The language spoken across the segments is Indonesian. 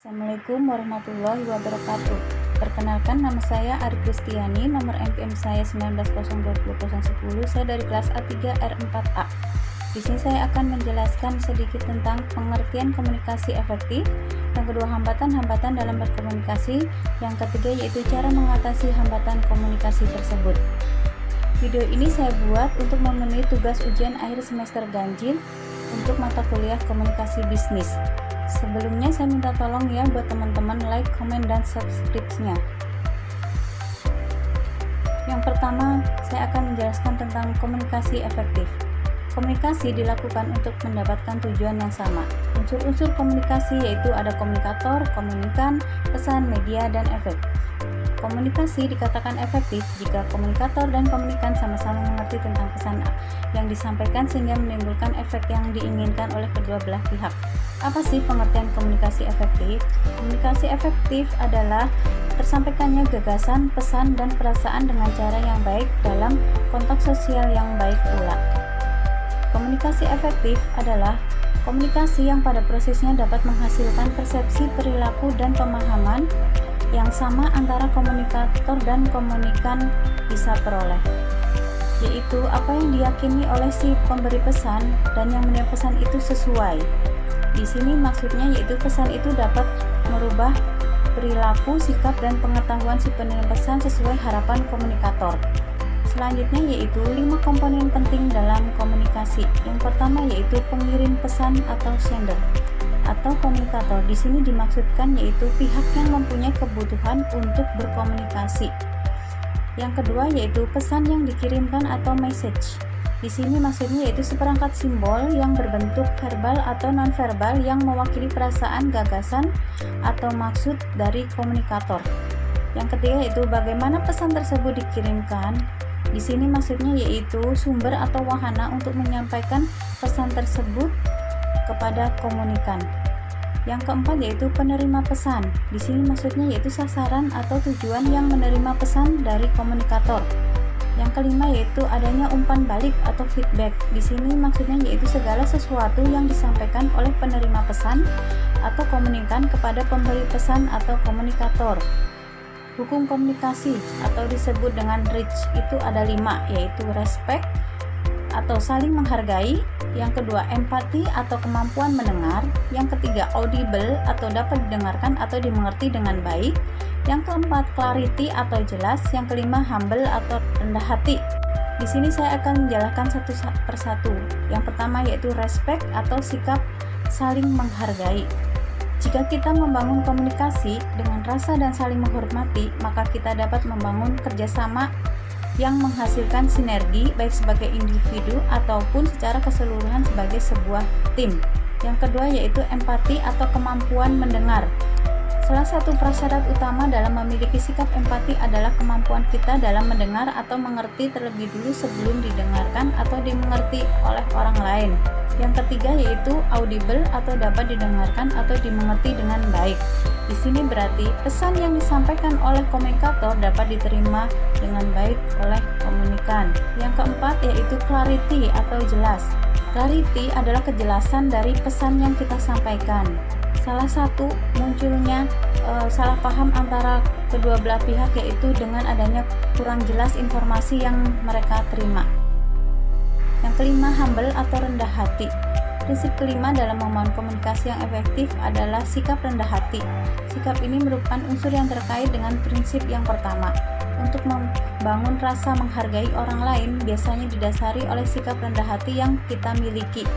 Assalamualaikum warahmatullahi wabarakatuh. Perkenalkan, nama saya Ari Kristiani, nomor NPM saya 19020010. Saya dari kelas A3 R4A. Di sini saya akan menjelaskan sedikit tentang pengertian komunikasi efektif. Yang kedua, hambatan-hambatan dalam berkomunikasi. Yang ketiga, yaitu cara mengatasi hambatan komunikasi tersebut. Video ini saya buat untuk memenuhi tugas ujian akhir semester ganjil untuk mata kuliah komunikasi bisnis. Sebelumnya saya minta tolong ya buat teman-teman like, komen, dan subscribe-nya. Yang pertama, saya akan menjelaskan tentang komunikasi efektif. Komunikasi dilakukan untuk mendapatkan tujuan yang sama. Unsur-unsur komunikasi yaitu ada komunikator, komunikan, pesan, media, dan efek. Komunikasi dikatakan efektif jika komunikator dan komunikan sama-sama mengerti tentang pesan yang disampaikan sehingga menimbulkan efek yang diinginkan oleh kedua belah pihak. Apa sih pengertian komunikasi efektif? Komunikasi efektif adalah tersampaikannya gagasan, pesan, dan perasaan dengan cara yang baik dalam konteks sosial yang baik pula. Komunikasi efektif adalah komunikasi yang pada prosesnya dapat menghasilkan persepsi, perilaku, dan pemahaman yang sama antara komunikator dan komunikan bisa peroleh, yaitu apa yang diyakini oleh si pemberi pesan dan yang menerima pesan itu sesuai. Di sini maksudnya yaitu pesan itu dapat merubah perilaku, sikap, dan pengetahuan si penerima pesan sesuai harapan komunikator. Selanjutnya yaitu 5 komponen penting dalam komunikasi. Yang pertama yaitu pengirim pesan atau sender atau komunikator. Di sini dimaksudkan yaitu pihak yang mempunyai kebutuhan untuk berkomunikasi. Yang kedua yaitu pesan yang dikirimkan atau message. Di sini maksudnya yaitu seperangkat simbol yang berbentuk verbal atau nonverbal yang mewakili perasaan, gagasan, atau maksud dari komunikator. Yang ketiga yaitu bagaimana pesan tersebut dikirimkan. Di sini maksudnya yaitu sumber atau wahana untuk menyampaikan pesan tersebut kepada komunikan. Yang keempat yaitu penerima pesan. Di sini maksudnya yaitu sasaran atau tujuan yang menerima pesan dari komunikator. Yang kelima yaitu adanya umpan balik atau feedback. Di sini maksudnya yaitu segala sesuatu yang disampaikan oleh penerima pesan atau komunikan kepada pemberi pesan atau komunikator. Hukum komunikasi atau disebut dengan REACH itu ada 5, yaitu respect atau saling menghargai. Yang kedua, empati atau kemampuan mendengar. Yang ketiga, audible atau dapat didengarkan atau dimengerti dengan baik. Yang keempat, clarity atau jelas. Yang kelima, humble atau rendah hati. Di sini saya akan menjelaskan satu persatu. Yang pertama yaitu respect atau sikap saling menghargai. Jika kita membangun komunikasi dengan rasa dan saling menghormati, maka kita dapat membangun kerjasama yang menghasilkan sinergi baik sebagai individu ataupun secara keseluruhan sebagai sebuah tim. Yang kedua yaitu empati atau kemampuan mendengar. Salah satu prasyarat utama dalam memiliki sikap empati adalah kemampuan kita dalam mendengar atau mengerti terlebih dulu sebelum didengarkan atau dimengerti oleh orang lain. Yang ketiga yaitu audible atau dapat didengarkan atau dimengerti dengan baik. Di sini berarti pesan yang disampaikan oleh komunikator dapat diterima dengan baik oleh komunikan. Yang keempat yaitu clarity atau jelas. Clarity adalah kejelasan dari pesan yang kita sampaikan. Salah satu munculnya salah paham antara kedua belah pihak yaitu dengan adanya kurang jelas informasi yang mereka terima. Yang kelima, humble atau rendah hati. Prinsip kelima dalam membangun komunikasi yang efektif adalah sikap rendah hati. Sikap ini merupakan unsur yang terkait dengan prinsip yang pertama. Untuk membangun rasa menghargai orang lain biasanya didasari oleh sikap rendah hati yang kita miliki.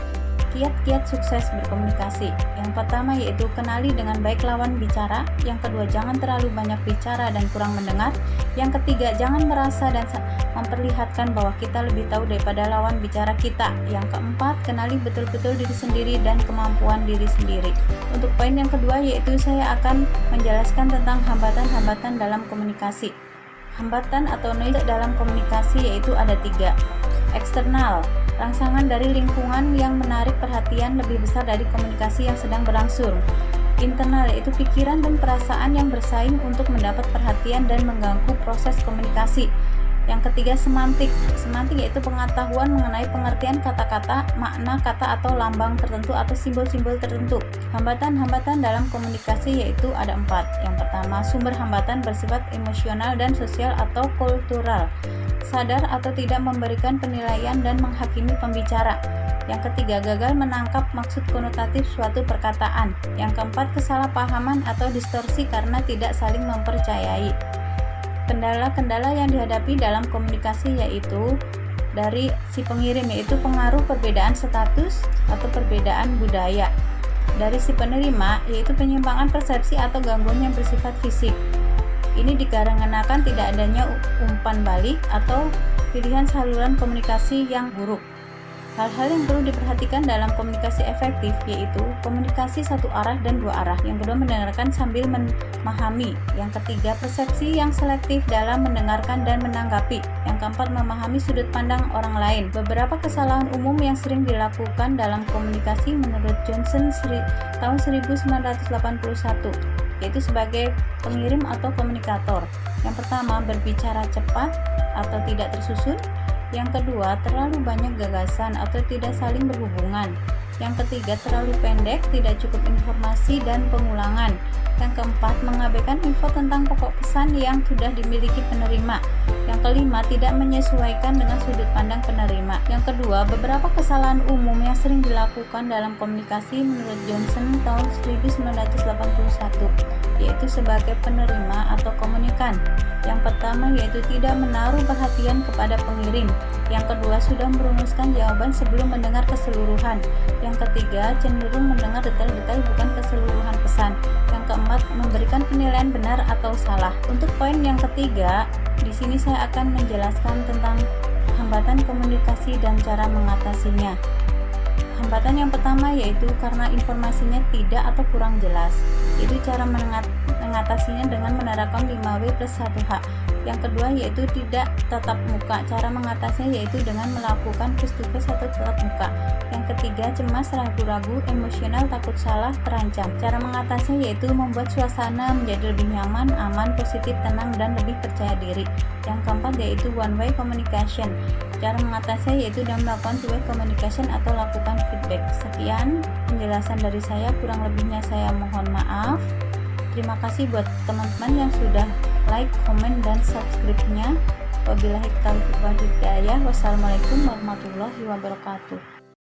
Kiat-kiat sukses berkomunikasi. Yang pertama yaitu kenali dengan baik lawan bicara. Yang kedua, jangan terlalu banyak bicara dan kurang mendengar. Yang ketiga, jangan merasa dan memperlihatkan bahwa kita lebih tahu daripada lawan bicara kita. Yang keempat, kenali betul-betul diri sendiri dan kemampuan diri sendiri. Untuk poin yang kedua yaitu saya akan menjelaskan tentang hambatan-hambatan dalam komunikasi. Hambatan atau noise dalam komunikasi yaitu ada 3. Eksternal, rangsangan dari lingkungan yang menarik perhatian lebih besar dari komunikasi yang sedang berlangsung. Internal yaitu pikiran dan perasaan yang bersaing untuk mendapat perhatian dan mengganggu proses komunikasi. Yang ketiga, semantik. Semantik yaitu pengetahuan mengenai pengertian kata-kata, makna kata atau lambang tertentu atau simbol-simbol tertentu. Hambatan-hambatan dalam komunikasi yaitu ada 4. Yang pertama, sumber hambatan bersifat emosional dan sosial atau kultural. Sadar atau tidak memberikan penilaian dan menghakimi pembicara. Yang ketiga, gagal menangkap maksud konotatif suatu perkataan. Yang keempat, kesalahpahaman atau distorsi karena tidak saling mempercayai. Kendala-kendala yang dihadapi dalam komunikasi yaitu dari si pengirim, yaitu pengaruh perbedaan status atau perbedaan budaya. Dari si penerima, yaitu penyimpangan persepsi atau gangguan yang bersifat fisik. Ini dikarenakan tidak adanya umpan balik atau pilihan saluran komunikasi yang buruk. Hal-hal yang perlu diperhatikan dalam komunikasi efektif yaitu komunikasi satu arah dan dua arah. Yang kedua, mendengarkan sambil memahami. Yang ketiga, persepsi yang selektif dalam mendengarkan dan menanggapi. Yang keempat, memahami sudut pandang orang lain. Beberapa kesalahan umum yang sering dilakukan dalam komunikasi menurut Johnson tahun 1981 yaitu sebagai pengirim atau komunikator. Yang pertama, berbicara cepat atau tidak tersusun. Yang kedua, terlalu banyak gagasan atau tidak saling berhubungan. Yang ketiga, terlalu pendek, tidak cukup informasi dan pengulangan. Yang keempat, mengabaikan info tentang pokok pesan yang sudah dimiliki penerima. Yang kelima, tidak menyesuaikan dengan sudut pandang penerima. Yang kedua, beberapa kesalahan umum yang sering dilakukan dalam komunikasi menurut Johnson tahun 1981 yaitu sebagai penerima atau komunikan. Yang pertama yaitu tidak menaruh perhatian kepada pengirim. Yang kedua, sudah merumuskan jawaban sebelum mendengar keseluruhan. Yang ketiga, cenderung mendengar detail-detail bukan keseluruhan pesan. Yang keempat, memberikan penilaian benar atau salah. Untuk poin yang ketiga, di sini saya akan menjelaskan tentang hambatan komunikasi dan cara mengatasinya. Hambatan yang pertama yaitu karena informasinya tidak atau kurang jelas. Itu cara mengatasinya dengan menerapkan 5W plus 1H. Yang kedua yaitu tidak tatap muka. Cara mengatasinya yaitu dengan melakukan face to face atau tatap muka. Yang ketiga, cemas, ragu-ragu, emosional, takut salah, terancam. Cara mengatasinya yaitu membuat suasana menjadi lebih nyaman, aman, positif, tenang, dan lebih percaya diri. Yang keempat yaitu one way communication. Cara mengatasinya yaitu dengan melakukan two way communication atau lakukan feedback. Sekian penjelasan dari saya, kurang lebihnya saya mohon maaf. Terima kasih buat teman-teman yang sudah like, komen, dan subscribe-nya. Wabillahi taufiq wal hidayah. Wassalamualaikum warahmatullahi wabarakatuh.